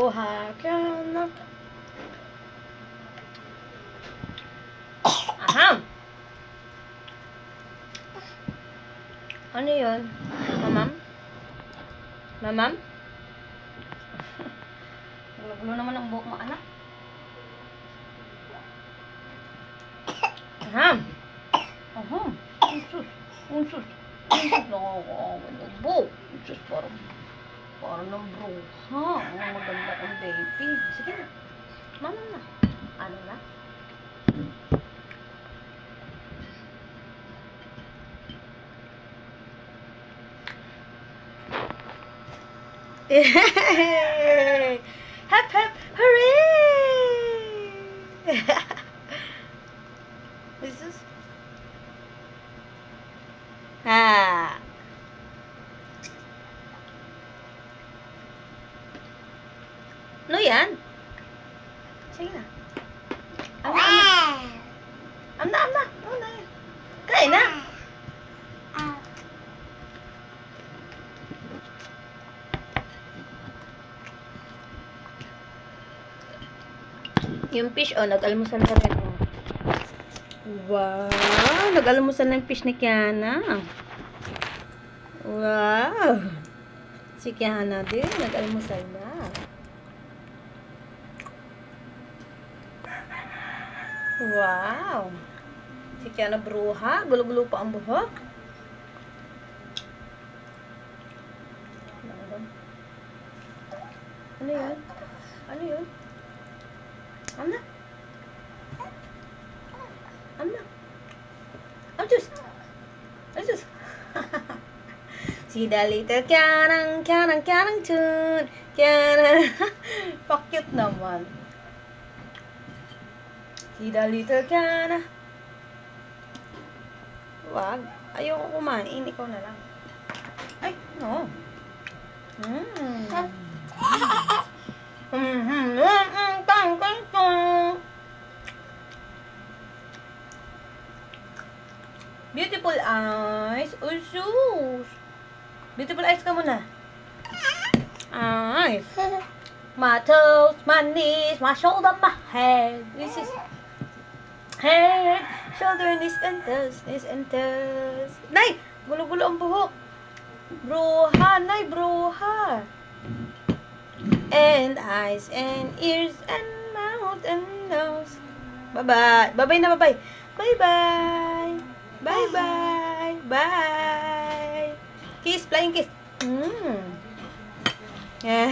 bruja ka na. Aham! Ano yun? Mamam? Mamam? Gulo naman ang buhok mo, anak. Aham! Aham! Unsus! Unsus! Unsus! Nakakaawa ng buhok. Unsus, parang ng bruja. Ang maganda kong baby. Sige na. Mamam na. Ano na? Hep hep hooray! What's this? Ano yan? Sige na. Amna. Ano na yan? Kain na. Yung fish, nag-almusal na rin. Wow! Nag-almusal ng fish ni Kiana. Wow! Si Kiana din, nag-almusal na. Wow! Si Kiana bruha. Gulo-gulo pa ang buhok. Ano yun? Ano yun? Amna. Just. See the little Kianang tune. Kianang. Pakit naman. See the little Kiana. Wag. Ayoko kumain. Ikaw na lang. Ay, no. Beautiful eyes. Usus. Beautiful eyes ka muna. Eyes. My toes, my knees, my shoulder, my head. This is head, shoulder, knees and toes. Nay! Gulo-gulo ang buhok. Bruha, nay, bruha. And eyes and ears and mouth and nose. Bye-bye. Bye-bye na, bye-bye. Bye-bye. Bye-bye. Bye. Kiss, flying kiss. Yeah.